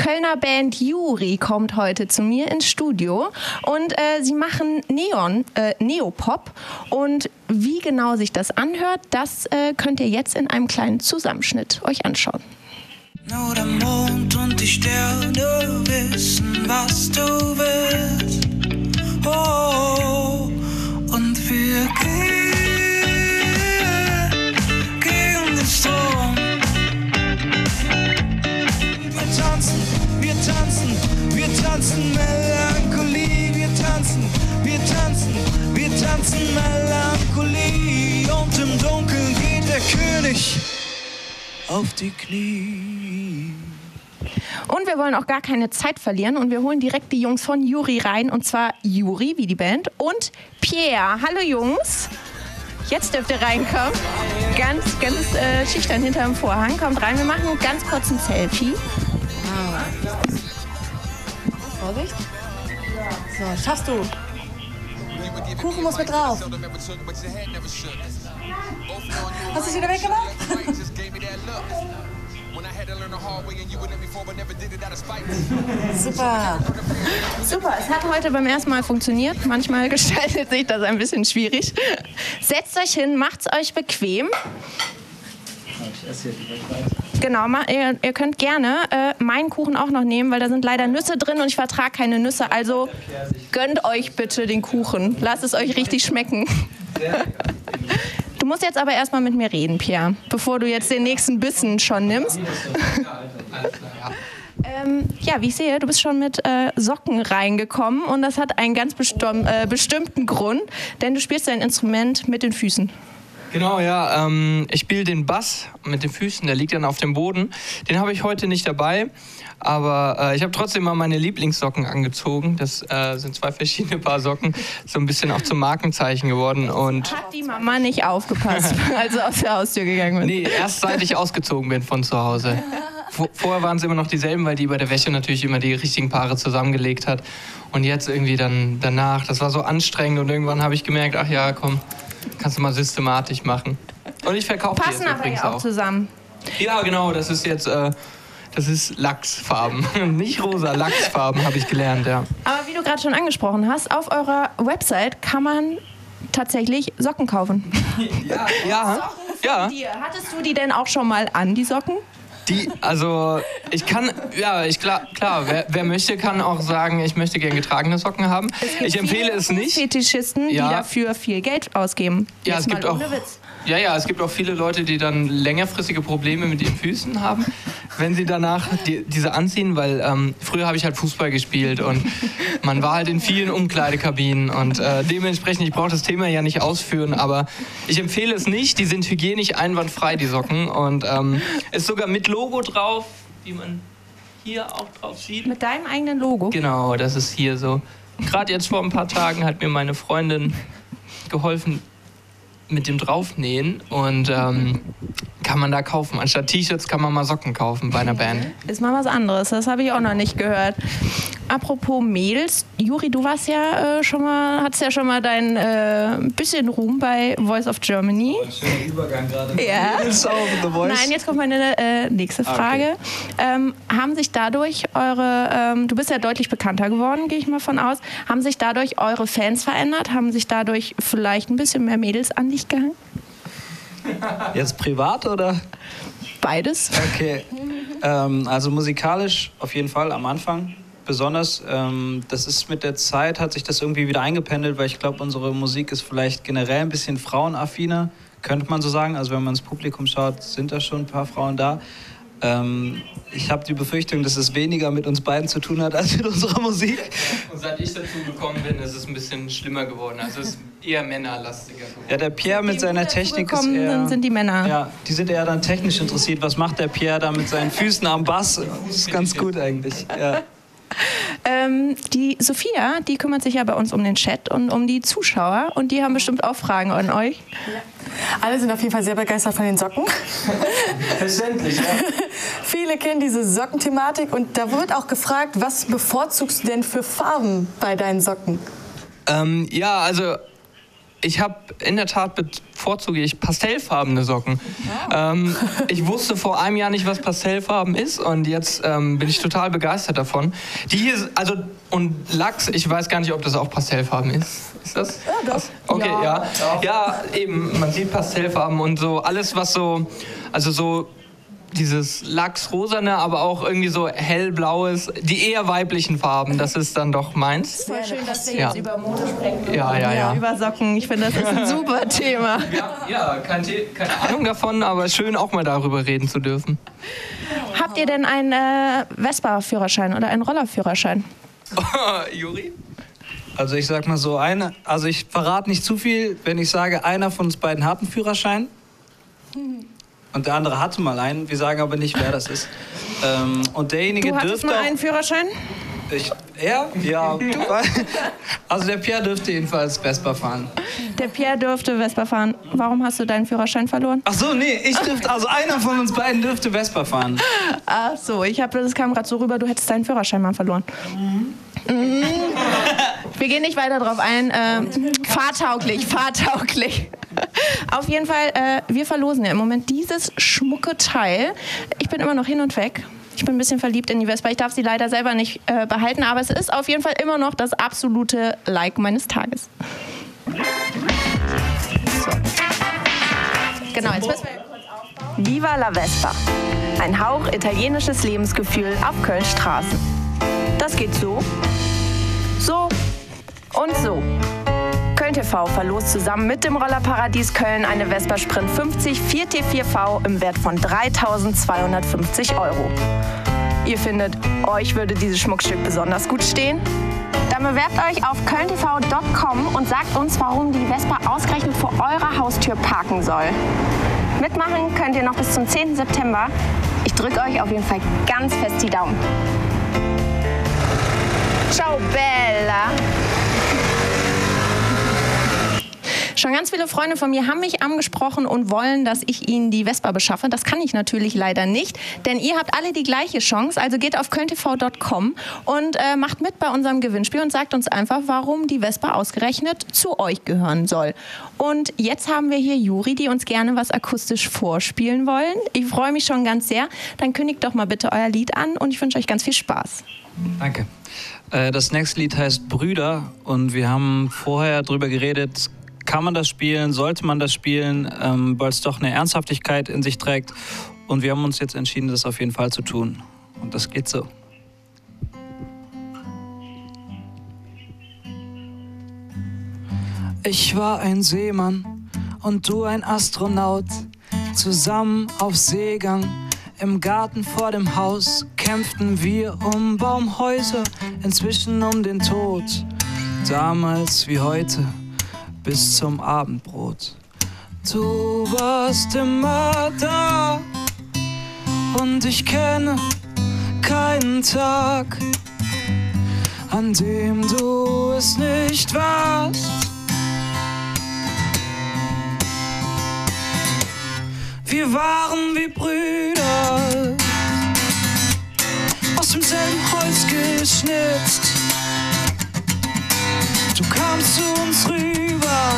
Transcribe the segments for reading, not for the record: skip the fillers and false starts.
Kölner Band Juri kommt heute zu mir ins Studio und sie machen Neopop und wie genau sich das anhört, das könnt ihr jetzt in einem kleinen Zusammenschnitt euch anschauen. Nur der Mond und die Sterne wissen, was du willst. Oh, und wir gegen den Strom. Wir tanzen Melancholie. Wir tanzen Melancholie. Und im Dunkeln geht der König auf die Knie. Und wir wollen auch gar keine Zeit verlieren und wir holen direkt die Jungs von Juri rein. Und zwar Juri, wie die Band, und Pierre. Hallo Jungs. Jetzt dürft ihr reinkommen. Ganz schüchtern hinterm Vorhang. Kommt rein, wir machen ganz kurz ein Selfie. Vorsicht. So, schaffst du. Kuchen muss mit drauf. Hast du es wieder weggemacht? Super. Super, es hat heute beim ersten Mal funktioniert. Manchmal gestaltet sich das ein bisschen schwierig. Setzt euch hin, macht's euch bequem. Genau, ihr könnt gerne meinen Kuchen auch noch nehmen, weil da sind leider Nüsse drin und ich vertrage keine Nüsse. Also gönnt euch bitte den Kuchen. Lasst es euch richtig schmecken. Du musst jetzt aber erstmal mit mir reden, Pierre, bevor du jetzt den nächsten Bissen schon nimmst. Ja, wie ich sehe, du bist schon mit Socken reingekommen und das hat einen ganz bestimmten Grund, denn du spielst dein Instrument mit den Füßen. Genau, ja. Ich spiele den Bass mit den Füßen, der liegt dann auf dem Boden. Den habe ich heute nicht dabei, aber ich habe trotzdem mal meine Lieblingssocken angezogen. Das sind zwei verschiedene Paar Socken, so ein bisschen auch zum Markenzeichen geworden. Und hat die Mama nicht aufgepasst, als du aus der Haustür gegangen bist? Nee, erst seit ich ausgezogen bin von zu Hause. Vorher waren es immer noch dieselben, weil die bei der Wäsche natürlich immer die richtigen Paare zusammengelegt hat. Und jetzt irgendwie dann danach, das war so anstrengend und irgendwann habe ich gemerkt, ach ja, komm, kannst du mal systematisch machen. Und ich verkaufe die jetzt übrigens auch zusammen. Ja, genau, das ist jetzt das ist Lachsfarben. Nicht rosa, Lachsfarben habe ich gelernt, ja. Aber wie du gerade schon angesprochen hast, auf eurer Website kann man tatsächlich Socken kaufen. Ja. Socken von dir. Hattest du die denn auch schon mal an, die Socken? Also ich kann, klar, wer möchte, kann auch sagen, ich möchte gerne getragene Socken haben. Ich empfehle es nicht. Fetischisten, die dafür viel Geld ausgeben. Ja, es gibt auch, Witz. Ja, es gibt auch viele Leute, die dann längerfristige Probleme mit ihren Füßen haben, wenn sie danach diese anziehen, weil früher habe ich halt Fußball gespielt und man war halt in vielen Umkleidekabinen und dementsprechend, ich brauche das Thema ja nicht ausführen, aber ich empfehle es nicht, die sind hygienisch einwandfrei, die Socken, und ist sogar mit Logo drauf, wie man hier auch drauf sieht. Mit deinem eigenen Logo? Genau, das ist hier so. Gerade jetzt vor ein paar Tagen hat mir meine Freundin geholfen mit dem Draufnähen und kann man da kaufen. Anstatt T-Shirts kann man mal Socken kaufen bei einer Band. Ist mal was anderes, das habe ich auch noch nicht gehört. Apropos Mädels, Juri, du warst ja hattest ja schon mal dein bisschen Ruhm bei Voice of Germany. Oh, ein schöner Übergang gerade. Ja. The Voice. Nein, jetzt kommt meine nächste Frage. Okay. Haben sich dadurch du bist ja deutlich bekannter geworden, gehe ich mal von aus, haben sich dadurch eure Fans verändert? Haben sich dadurch vielleicht ein bisschen mehr Mädels an dich gehangen? Jetzt privat oder? Beides. Okay. Also musikalisch auf jeden Fall am Anfang. Besonders, das ist mit der Zeit, hat sich das irgendwie wieder eingependelt, weil ich glaube, unsere Musik ist vielleicht generell ein bisschen frauenaffiner, könnte man so sagen. Also wenn man ins Publikum schaut, sind da schon ein paar Frauen da. Ich habe die Befürchtung, dass es weniger mit uns beiden zu tun hat als mit unserer Musik. Und seit ich dazu gekommen bin, ist es ein bisschen schlimmer geworden. Also es ist eher männerlastiger geworden. Ja, der Pierre mit seiner Technik ist eher... sind die Männer. Ja, die sind eher dann technisch interessiert. Was macht der Pierre da mit seinen Füßen am Bass? Das ist ganz gut eigentlich, ja. Die Sophia, die kümmert sich ja bei uns um den Chat und um die Zuschauer und die haben bestimmt auch Fragen an euch. Ja. Alle sind auf jeden Fall sehr begeistert von den Socken. Verständlich, ja. Viele kennen diese Sockenthematik und da wird auch gefragt, was bevorzugst du denn für Farben bei deinen Socken? Ja, also ich habe in der Tat bevorzuge ich pastellfarbene Socken. Ich wusste vor einem Jahr nicht, was Pastellfarben ist und jetzt bin ich total begeistert davon. Die hier, also und Lachs, ich weiß gar nicht, ob das auch Pastellfarben ist. Ist das? Ja, doch. Okay, ja. Ja, eben, man sieht Pastellfarben und so, alles was so, also so dieses Lachsrosane, aber auch irgendwie so hellblaues, die eher weiblichen Farben, das ist dann doch meins. Voll schön, dass wir jetzt über Mode sprechen. Ja. Über Socken. Ich finde, das ist ein super Thema. Ja, keine Ahnung davon, aber schön auch mal darüber reden zu dürfen. Habt ihr denn einen Vespa-Führerschein oder einen Rollerführerschein? Juri? Also ich sag mal so, also ich verrate nicht zu viel, wenn ich sage, einer von uns beiden hat einen Führerschein. Und der andere hatte mal einen. Wir sagen aber nicht, wer das ist. Und derjenige Du hattest dürfte mal auch... einen Führerschein? Er? Ja. Also der Pierre dürfte jedenfalls Vespa fahren. Der Pierre dürfte Vespa fahren. Warum hast du deinen Führerschein verloren? Ach so, nee, also einer von uns beiden dürfte Vespa fahren. Ach so, das kam gerade so rüber, du hättest deinen Führerschein mal verloren. Wir gehen nicht weiter drauf ein. Fahrtauglich. Auf jeden Fall, wir verlosen ja im Moment dieses schmucke Teil. Ich bin immer noch hin und weg. Ich bin ein bisschen verliebt in die Vespa. Ich darf sie leider selber nicht behalten, aber es ist auf jeden Fall immer noch das absolute Like meines Tages. So. Genau, jetzt müssen wir kurz aufbauen. Viva la Vespa. Ein Hauch italienisches Lebensgefühl auf Kölns Straßen. Das geht so, so und so. Köln TV verlost zusammen mit dem Rollerparadies Köln eine Vespa Sprint 50 4T4V im Wert von 3.250 €. Ihr findet, euch würde dieses Schmuckstück besonders gut stehen? Dann bewerbt euch auf kölntv.com und sagt uns, warum die Vespa ausgerechnet vor eurer Haustür parken soll. Mitmachen könnt ihr noch bis zum 10. September. Ich drücke euch auf jeden Fall ganz fest die Daumen. Ciao, Bella. Schon ganz viele Freunde von mir haben mich angesprochen und wollen, dass ich ihnen die Vespa beschaffe. Das kann ich natürlich leider nicht, denn ihr habt alle die gleiche Chance. Also geht auf kölntv.com und macht mit bei unserem Gewinnspiel und sagt uns einfach, warum die Vespa ausgerechnet zu euch gehören soll. Und jetzt haben wir hier Juri, die uns gerne was akustisch vorspielen wollen. Ich freue mich schon ganz sehr. Dann kündigt doch mal bitte euer Lied an und ich wünsche euch ganz viel Spaß. Danke. Das nächste Lied heißt Brüder und wir haben vorher drüber geredet, kann man das spielen, sollte man das spielen, weil es doch eine Ernsthaftigkeit in sich trägt. Und wir haben uns jetzt entschieden, das auf jeden Fall zu tun. Und das geht so. Ich war ein Seemann und du ein Astronaut. Zusammen auf Seegang, im Garten vor dem Haus kämpften wir um Baumhäuser, inzwischen um den Tod. Damals wie heute, bis zum Abendbrot. Du warst immer da und ich kenne keinen Tag, an dem du es nicht warst. Wir waren wie Brüder, aus demselben Holz geschnitzt. Du kamst zu uns rüber,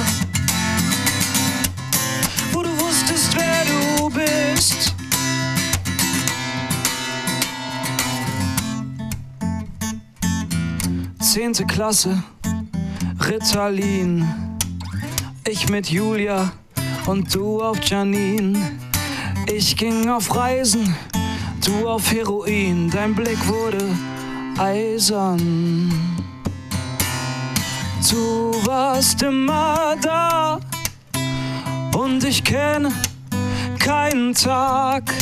wo du wusstest, wer du bist. Zehnte Klasse, Ritalin. Ich mit Julia und du auf Janine. Ich ging auf Reisen, du auf Heroin. Dein Blick wurde eisern. Du warst immer da und ich kenne keinen Tag,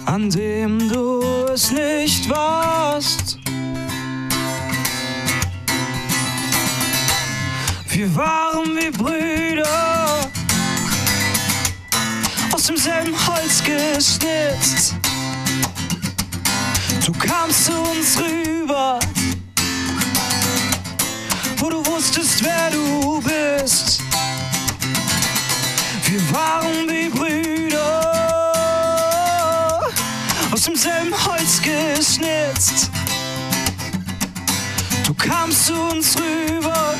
an dem du es nicht warst. Wir waren wie Brüder, aus demselben Holz geschnitzt. Du kamst zu uns rüber, wo du wusstest, wer du bist. Wir waren wie Brüder, aus demselben Holz geschnitzt. Du kamst zu uns rüber,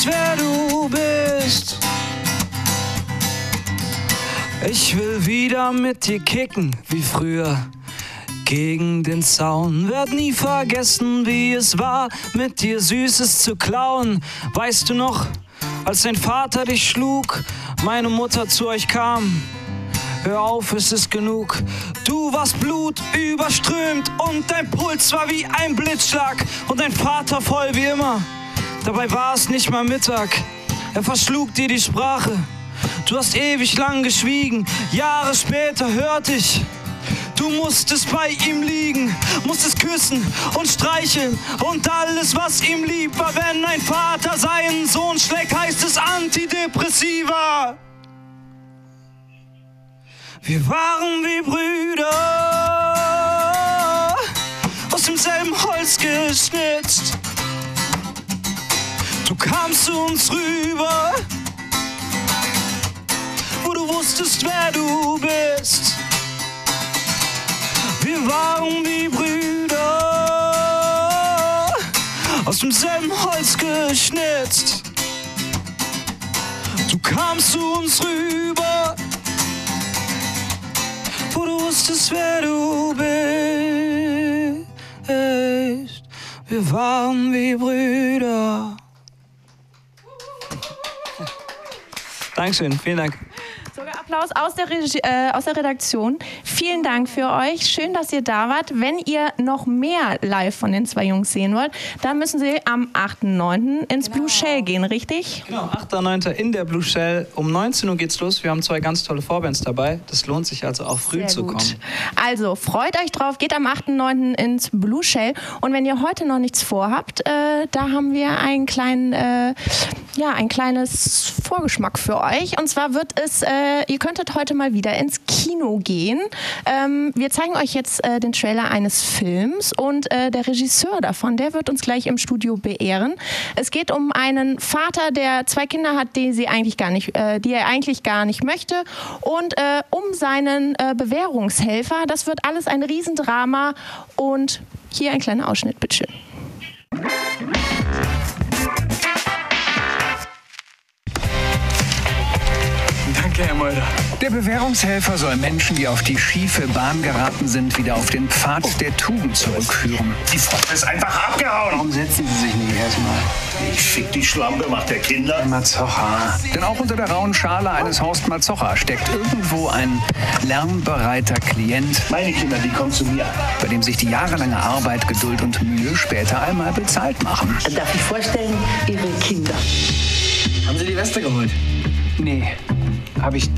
wusstest, wer du bist. Ich will wieder mit dir kicken, wie früher. Gegen den Zaun, werd nie vergessen, wie es war, mit dir Süßes zu klauen. Weißt du noch, als dein Vater dich schlug, meine Mutter zu euch kam? Hör auf, es ist genug. Du warst blutüberströmt und dein Puls war wie ein Blitzschlag und dein Vater voll wie immer. Dabei war es nicht mal Mittag, er verschlug dir die Sprache. Du hast ewig lang geschwiegen, Jahre später hörte ich. Du musstest bei ihm liegen, musstest küssen und streicheln und alles, was ihm lieb war. Wenn ein Vater seinen Sohn schlägt, heißt es Antidepressiva. Wir waren wie Brüder, aus demselben Holz geschnitzt. Du kamst zu uns rüber, wo du wusstest, wer du bist. Wir waren wie Brüder, aus demselben Holz geschnitzt. Du kamst zu uns rüber, wo du wusstest, wer du bist. Wir waren wie Brüder. Dankeschön, vielen Dank. Sogar Applaus aus der Redaktion. Vielen Dank für euch. Schön, dass ihr da wart. Wenn ihr noch mehr live von den zwei Jungs sehen wollt, dann müssen Sie am 8.9. ins Blue Shell gehen, richtig? Genau, 8.9. in der Blue Shell. Um 19 Uhr geht's los. Wir haben 2 ganz tolle Vorbands dabei. Das lohnt sich also auch früh zu kommen. Also freut euch drauf. Geht am 8.9. ins Blue Shell. Und wenn ihr heute noch nichts vorhabt, da haben wir einen kleinen, ein kleines Vorgeschmack für euch. Und zwar wird es, ihr könntet heute mal wieder ins Kino gehen. Wir zeigen euch jetzt den Trailer eines Films und der Regisseur davon, der wird uns gleich im Studio beehren. Es geht um einen Vater, der 2 Kinder hat, die er eigentlich gar nicht möchte, und um seinen Bewährungshelfer. Das wird alles ein Riesendrama und hier ein kleiner Ausschnitt, bitteschön. Danke, Herr Mulder. Der Bewährungshelfer soll Menschen, die auf die schiefe Bahn geraten sind, wieder auf den Pfad der Tugend zurückführen. Die Frau ist einfach abgehauen. Warum setzen Sie sich nicht erstmal? Ich fick die Schlampe, macht der Kinder. Mazocha. Denn auch unter der rauen Schale eines Horst Mazocha steckt irgendwo ein lernbereiter Klient. Meine Kinder, die kommen zu mir. Bei dem sich die jahrelange Arbeit, Geduld und Mühe später einmal bezahlt machen. Darf ich vorstellen, Ihre Kinder? Haben Sie die Weste geholt? Nee, hab ich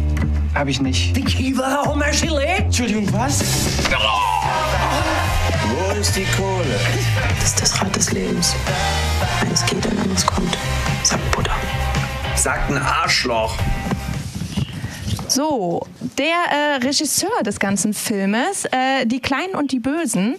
nicht. Die Kiewer Hummer-Gelee? Entschuldigung, was? Wo ist die Kohle? Das ist das Rad des Lebens. Eines geht, ein anderes kommt. Sagt Buddha. Sagt ein Arschloch. So, der Regisseur des ganzen Filmes, Die Kleinen und die Bösen,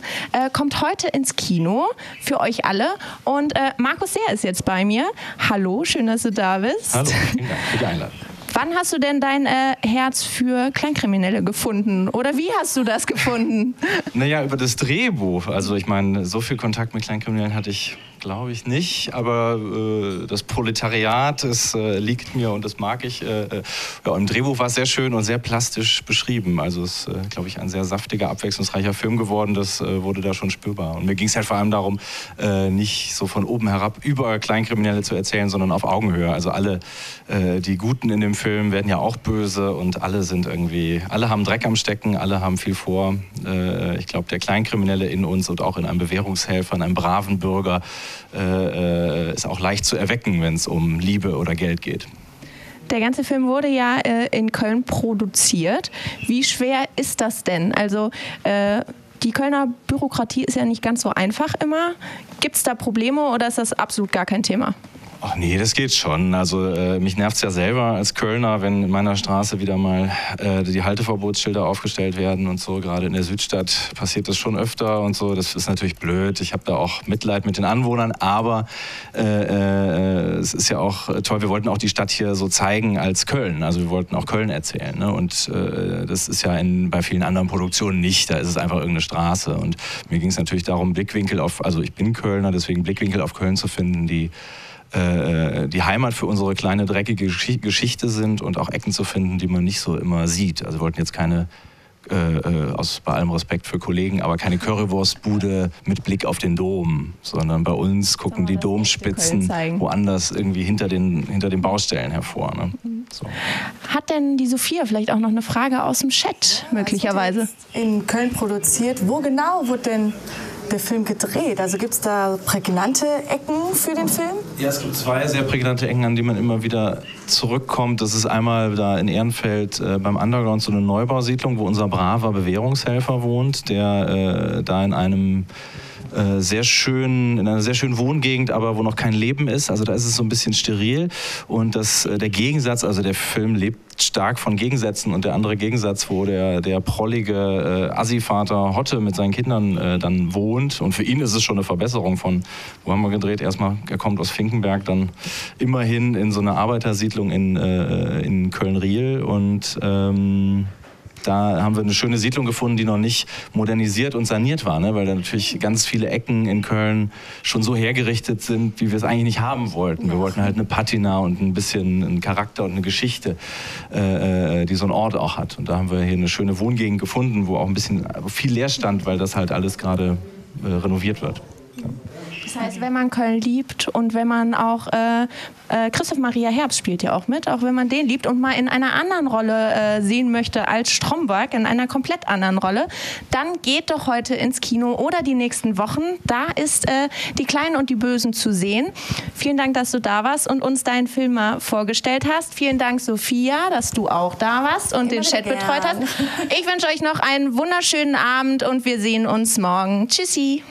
kommt heute ins Kino für euch alle. Und Markus Seer ist jetzt bei mir. Hallo, schön, dass du da bist. Hallo, vielen Dank für die Einladung. Wann hast du denn dein Herz für Kleinkriminelle gefunden? Oder wie hast du das gefunden? Naja, über das Drehbuch. Also ich meine, so viel Kontakt mit Kleinkriminellen hatte ich, glaube ich, nicht. Aber das Proletariat, das liegt mir und das mag ich. Ja, im Drehbuch war es sehr schön und sehr plastisch beschrieben. Also es ist, glaube ich, ein sehr saftiger, abwechslungsreicher Film geworden. Das wurde da schon spürbar. Und mir ging es halt vor allem darum, nicht so von oben herab über Kleinkriminelle zu erzählen, sondern auf Augenhöhe. Also alle, die Guten in dem Film werden ja auch böse und alle sind irgendwie, alle haben Dreck am Stecken, alle haben viel vor. Ich glaube, der Kleinkriminelle in uns und auch in einem Bewährungshelfer, in einem braven Bürger, ist auch leicht zu erwecken, wenn es um Liebe oder Geld geht. Der ganze Film wurde ja in Köln produziert. Wie schwer ist das denn? Also die Kölner Bürokratie ist ja nicht ganz so einfach immer. Gibt es da Probleme oder ist das absolut gar kein Thema? Ach nee, das geht schon. Also mich nervt es ja selber als Kölner, wenn in meiner Straße wieder mal die Halteverbotsschilder aufgestellt werden und so. Gerade in der Südstadt passiert das schon öfter und so. Das ist natürlich blöd. Ich habe da auch Mitleid mit den Anwohnern, aber es ist ja auch toll. Wir wollten auch die Stadt hier so zeigen als Köln. Also wir wollten auch Köln erzählen. Ne? Und das ist ja bei vielen anderen Produktionen nicht. Da ist es einfach irgendeine Straße. Und mir ging es natürlich darum, Blickwinkel auf, also ich bin Kölner, deswegen Blickwinkel auf Köln zu finden, die die Heimat für unsere kleine dreckige Geschichte sind und auch Ecken zu finden, die man nicht so immer sieht. Also wir wollten jetzt keine, bei allem Respekt für Kollegen, aber keine Currywurstbude mit Blick auf den Dom, sondern bei uns gucken die Domspitzen woanders irgendwie hinter den Baustellen hervor. Ne? So. Hat denn die Sophia vielleicht auch noch eine Frage aus dem Chat, möglicherweise? In Köln produziert. Wo genau wird denn der Film gedreht? Also gibt es da prägnante Ecken für den Film? Ja, es gibt 2 sehr prägnante Ecken, an die man immer wieder zurückkommt. Das ist einmal da in Ehrenfeld beim Underground so eine Neubausiedlung, wo unser braver Bewährungshelfer wohnt, der da in einer sehr schönen Wohngegend, aber wo noch kein Leben ist. Also da ist es so ein bisschen steril. Und der Gegensatz, also der Film lebt stark von Gegensätzen. Und der andere Gegensatz, wo der prollige Assi-Vater Hotte mit seinen Kindern dann wohnt. Und für ihn ist es schon eine Verbesserung von, wo haben wir gedreht? Erstmal, er kommt aus Finkenberg, dann immerhin in so eine Arbeitersiedlung in Köln-Riehl. Und da haben wir eine schöne Siedlung gefunden, die noch nicht modernisiert und saniert war, ne? Weil da natürlich ganz viele Ecken in Köln schon so hergerichtet sind, wie wir es eigentlich nicht haben wollten. Wir wollten halt eine Patina und ein bisschen einen Charakter und eine Geschichte, die so ein Ort auch hat. Und da haben wir hier eine schöne Wohngegend gefunden, wo auch ein bisschen viel leer stand, weil das halt alles gerade renoviert wird. Ja. Das heißt, wenn man Köln liebt und wenn man auch, Christoph Maria Herbst spielt ja auch mit, auch wenn man den liebt und mal in einer anderen Rolle sehen möchte als Stromberg, in einer komplett anderen Rolle, dann geht doch heute ins Kino oder die nächsten Wochen. Da ist Die Kleinen und die Bösen zu sehen. Vielen Dank, dass du da warst und uns deinen Film mal vorgestellt hast. Vielen Dank, Sophia, dass du auch da warst und den Chat betreut hast. Ich wünsche euch noch einen wunderschönen Abend und wir sehen uns morgen. Tschüssi.